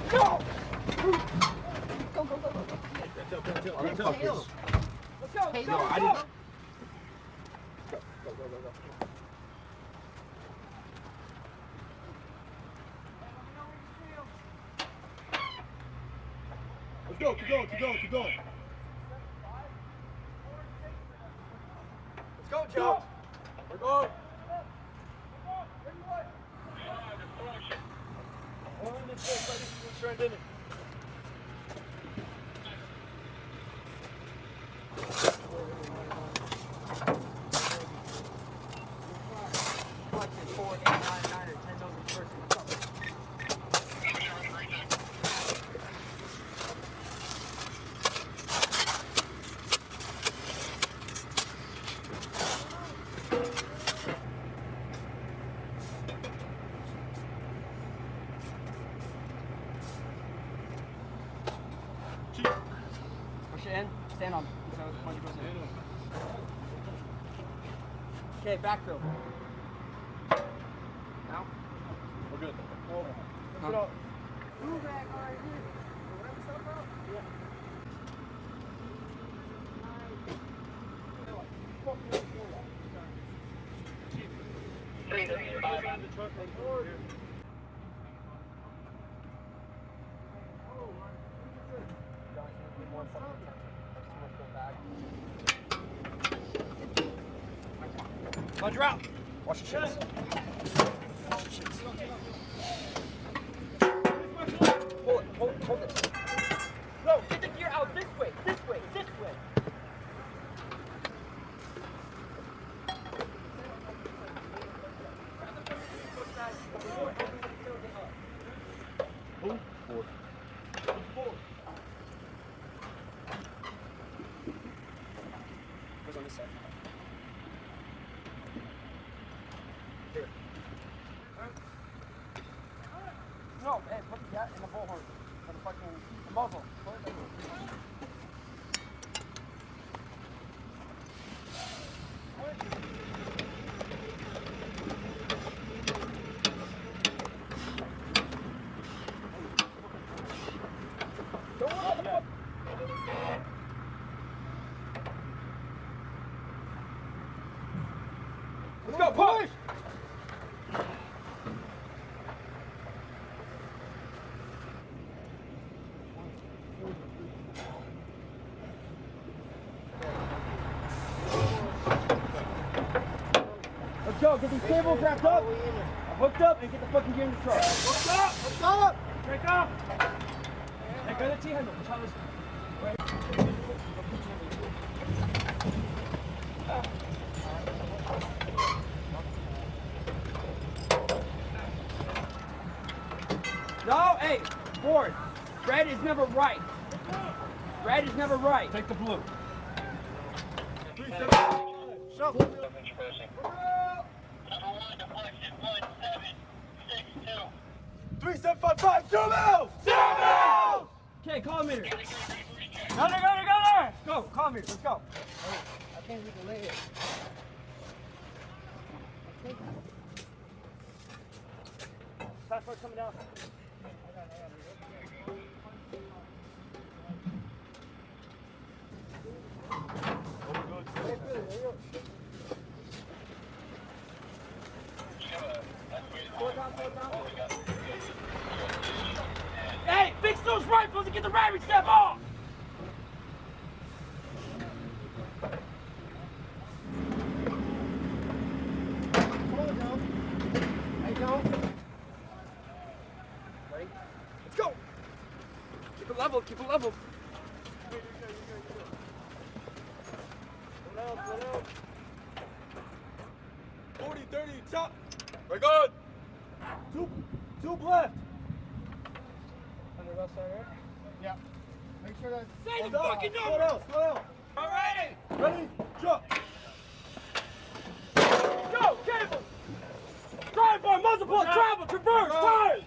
Go! Let's go, let's go. I didn't. Go. Let's go, keep going. Let's go, Joe. We're going. On this way, ready to trend in it. Push it in. Stand on. Okay, backfill. Now? We're good. Lift it up. Move back right here. Wrap stuff up? Yeah. Roger out. Watch your shins. Hold this. No, get the gear out this way. Forward. Who's on this side? Here. No, hey, put that in the bullhorn. And the fucking muzzle. Let's go, push! Let's go, get these cables wrapped up, hooked up, and get the fucking gear in the truck. Let's go! Break up! Hey, grab the T-handle. No, hey, Ford, red is never right. Red is never right. Take the blue. 375. Show. 3755, 2 mils! 2 mils! Okay, call meter. Go there! Go, call meter, let's go. I can't even lay it. Fast forward coming down. Hey, fix those rifles and get the ramming step off! Come on, Joe. Hey, Joe. Ready? Let's go! Keep it level, keep it level. Slow down. 40, 30, chop! We're good! Two left! On the left side, right? Yeah. Make sure that... Say the fucking number! Slow down. Alrighty! Ready? Jump! Go! Cable! Drive by, muzzle pull, travel, traverse, turn!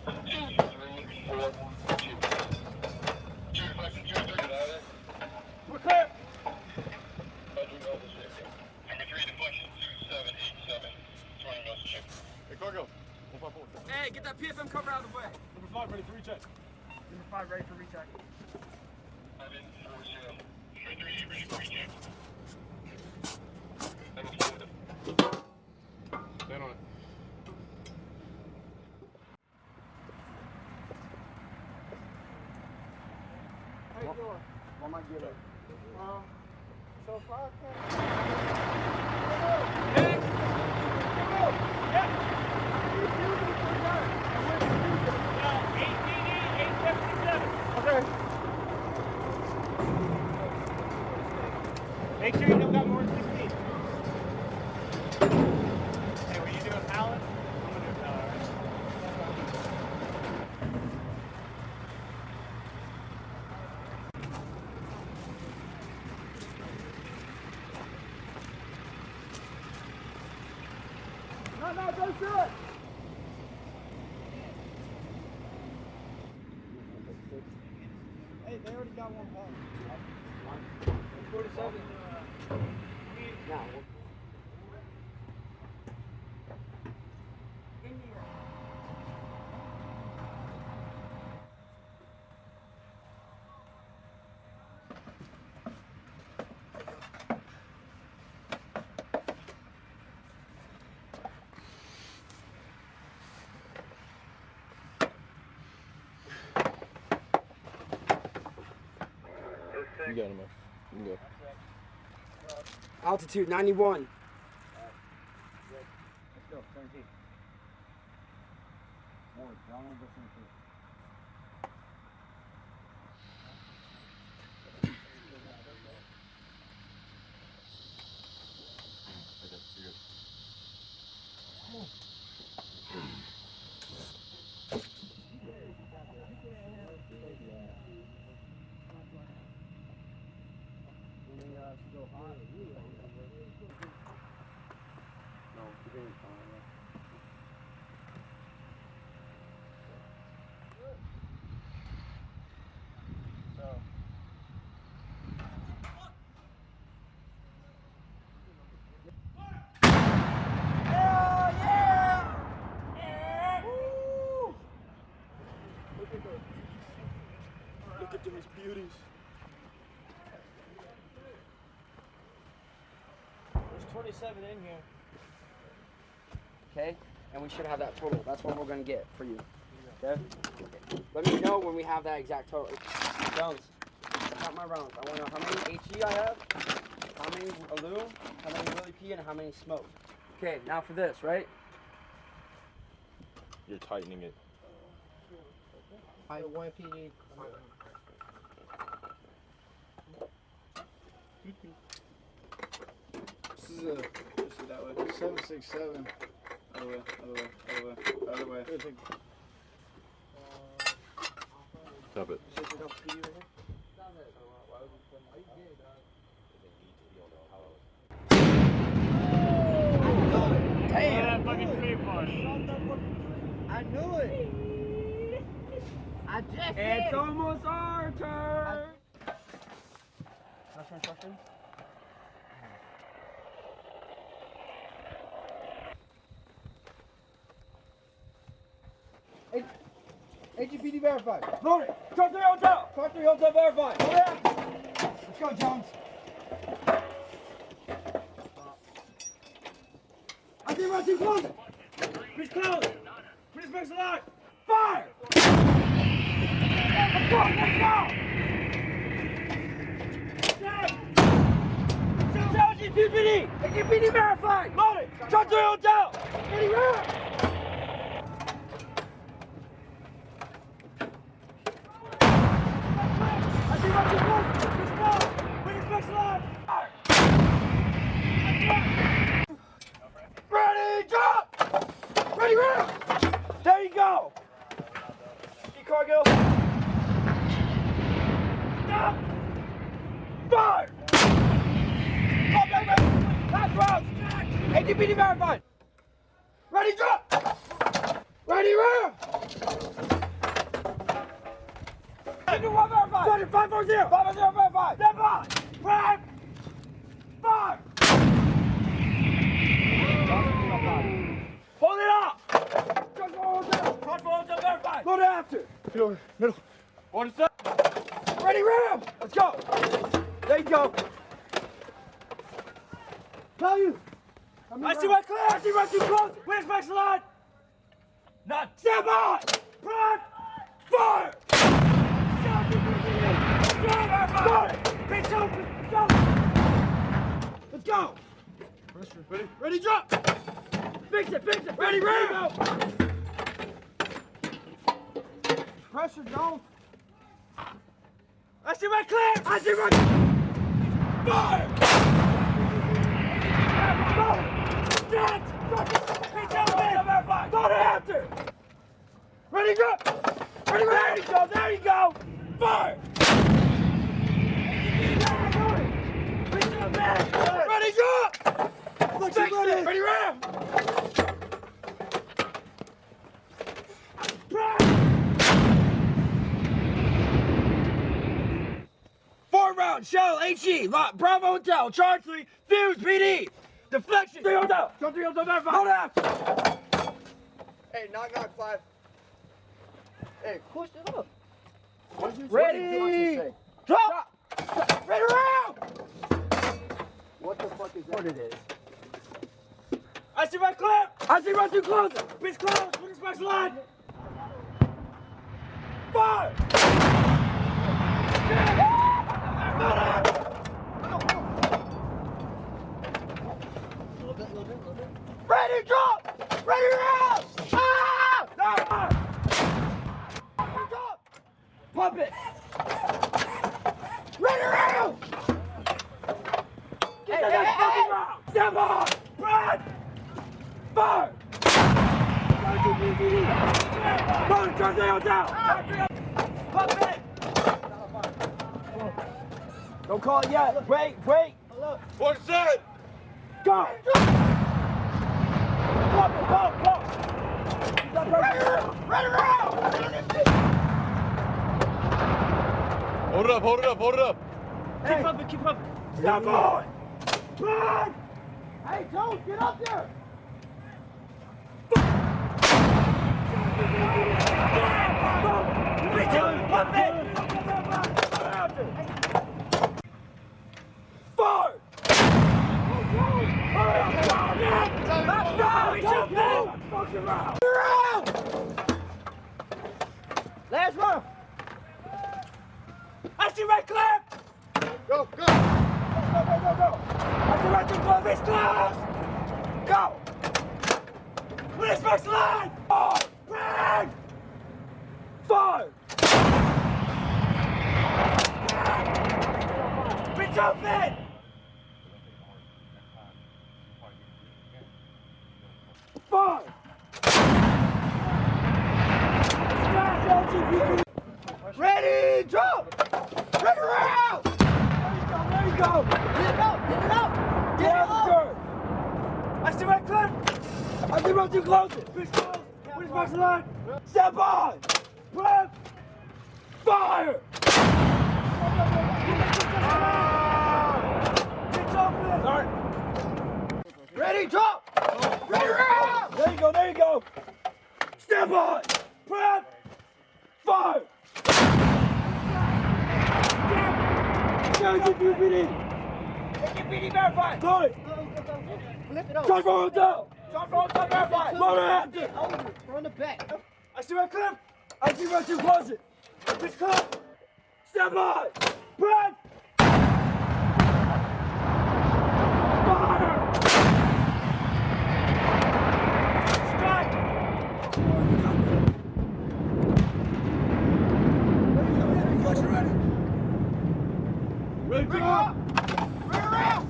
We're clear! Hey, Cargo. 154. Hey, get that PFM cover out of the way. Number 5, ready for recheck. Number 5 ready for recheck. Stand on it. How you doing? What might get it? So far, Okay. Make sure you don't got more than 16. Hey, will you do a pallet? I'm gonna do a pallet, alright? No, don't do it! hey, they already got one ball. 47. Now, You got him, man. You can go. altitude 91. Let's go, 17. More, John, go 17. Look at these beauties. There's 27 in here. Okay, and we should have that total. That's what we're gonna get for you. Okay? Let me know when we have that exact total. Jones, count my rounds. I wanna know how many HE I have, how many alu, how many Willie P, and how many smoke. Okay, now for this, right? You're tightening it. I have 1 PD. This is that way. 767. Other way. Stop it. Damn! That fucking tree push. I knew it! I just It's almost our turn. Special instructions? HGPD verified. Load it. Car 3 hotel. Car 3 hotel verified. Load it. Let's go, Jones. I think we're too close. Please close. Please makes a lot. Fire. Let's go. Let's go. HGPD. HGPD verified. Load it. Car 3 hotel. Anywhere. Ready, drop! Ready, round! There you go! Keep Cargill. Stop! Fire! Go, baby! Last round! ATPD verified! Ready, drop! Ready, round! Engine 1 verified! 540! 540 verified! Stand by! Prime! Fire! Hold it up! Front full hotel verified! Go to after! Get over. Middle. Order set. Ready, ram! Let's go! There you go. Tell you. I see my clear! I see my too close! Where's my slide? Not step on! Front! Fire! Pitch open! Go! Let's go! Ready? Ready, drop! Fix it! Fix it! Ready, ram! Pressure, don't. I see my clear! I see my... Fire! Go to after! Ready, go! Ready, ready, go! There you go! Fire! Ready, go! Fix it! Ready, ram! Round, shell, HE, lot, Bravo Hotel, charge 3, fuse, PD, deflection, 3 Hotel, go 3 Hotel, verify, hold out. Hey, knock, 5. Hey, push it up. Ready, drop, ready, round. What the fuck is that? What it is. I see my clip, I see my 2 closer, bitch close, look at my slide. Fire. Ready, drop! Ready, round! Ah! No! Drop! Pump it! Ready, round! Get the next fucking round! Step on! Run! Fire! Run, turn the down! Pump it! Don't call it yet. Wait. Order set. Go. Go. Ready, round. Hold it up. Hey. Keep up. Stop on. Run. Hey, Joe, get up there. Pump it. Fire! Last one! I see red clip! Go. Go! I see red clip, it's close! Go! Release my slide! Bragg! Fire! Bitch open! Fire! Ready, drop! Ready, round! There you go! Get it out! Get out the turn! I see my clip! I see my 2 closest! Bitch close! Where's my slide? Step on! Prep! Fire! Bitch open! Start! Ready, drop! Ready, round! There you go! Step on! Prep! Fire! PD! verify! Go! Flip it over. Charge for hotel! verify! Load after! Run the back. I see my clip! I see my 2 closet! Bitch clip! Step on! Prep! Fire! Strike! Ready, bring up! Bring around!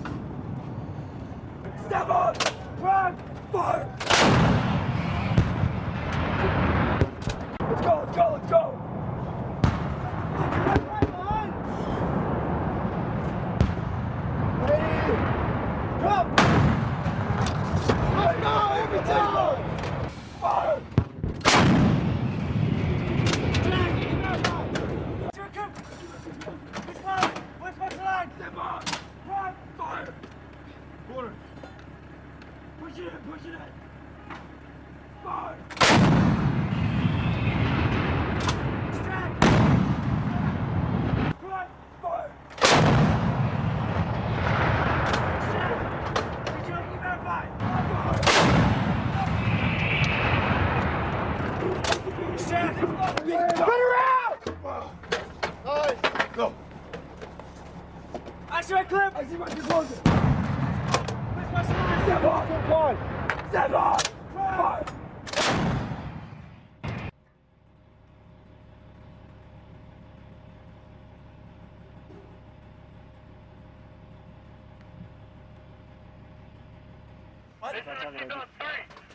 Step on! Prep! Fire! Let's go! Right behind! Ready! Drop! Let's go! Every time! Fire! Fire! Quarter! Push it in! Fire! Strike! see what you're closing. Step on. Step on. Fire.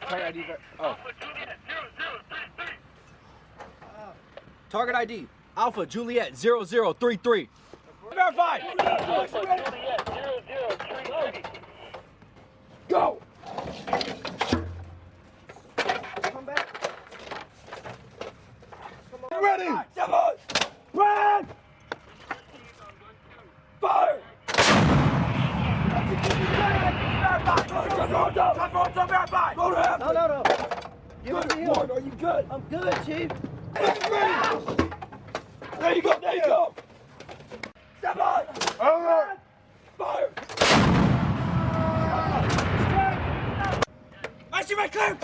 Target ID. Oh. Target ID. Alpha Juliet 0033. Verified. Go. Come back. Ready. Step on. Run. Fire. Go to half. No. Give it to him. Are you good? I'm good, Chief. Ready. There you go. Step on. Alright. Fire. I see my clear.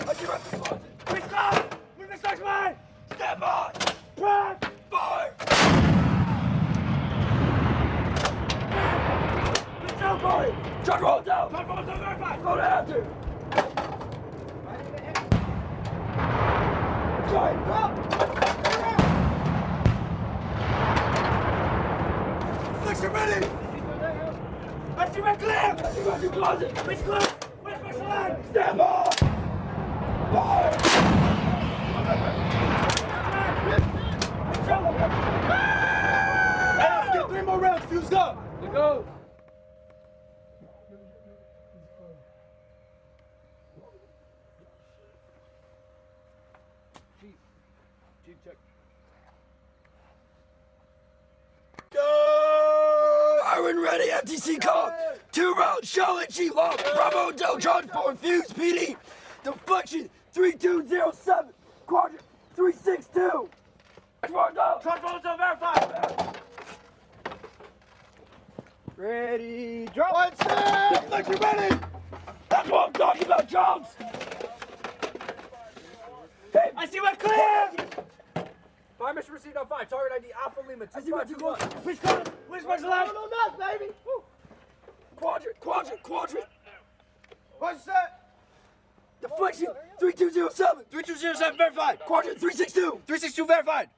We stop. We miss our man. Step on. Bragg. Fire. Let's go, Corey. Truck roll down. Go to after. Giant drop. Flexion ready. I see my clear. I see my closet. Which clear? Where's my slide? Stand by. Fire. Hey, let's get 3 more rounds. Fused up. Let's go. Chief, check. Fire and ready. FTC call. 2 rounds. Charlotte Chief off. Bravo Del John 4 Fuse PD. Deflection 3207. Quadrant 362. Transfer verified. Ready, drop. One set. Deflection ready. That's what I'm talking about, Jones. Hey, I see my clear. Fire mission received on 5. Target ID Alpha Lima. I see my 2 close. Which color? Where's my slide? No, baby. Woo. Quadrant. What's that? Deflection 3207. 3207 verified. Quadrant 362. 362 verified.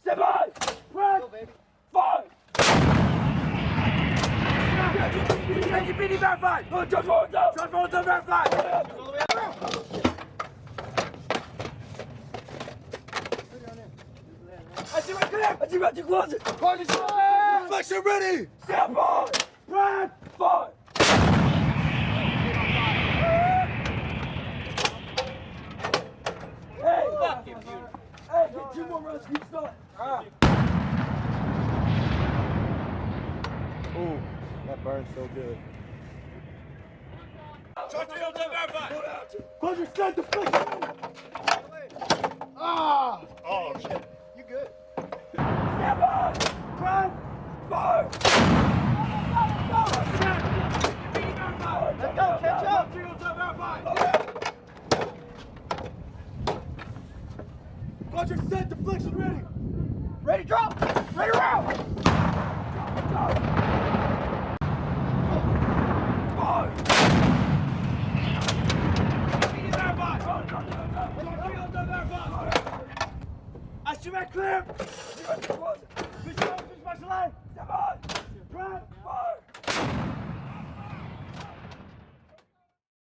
Step by. Run. Fire. NGPD verified. Judge forward down. Transfer verified. I see my clear. I see my 2 closet. Deflection ready. Step on. Run. Fire. Hey. Fuck you, dude. Hey, get 2 more rounds. Keep start. Ooh, that burns so good. Transfer verified. Quadrant set deflection. Ah! Oh, shit. You good? Step on. Run. Fire. Let's go, catch up. Quadrant set deflection ready. Ready drop. Ready round. Fire. I see my clear. Which my line? Step on. Run. Fire.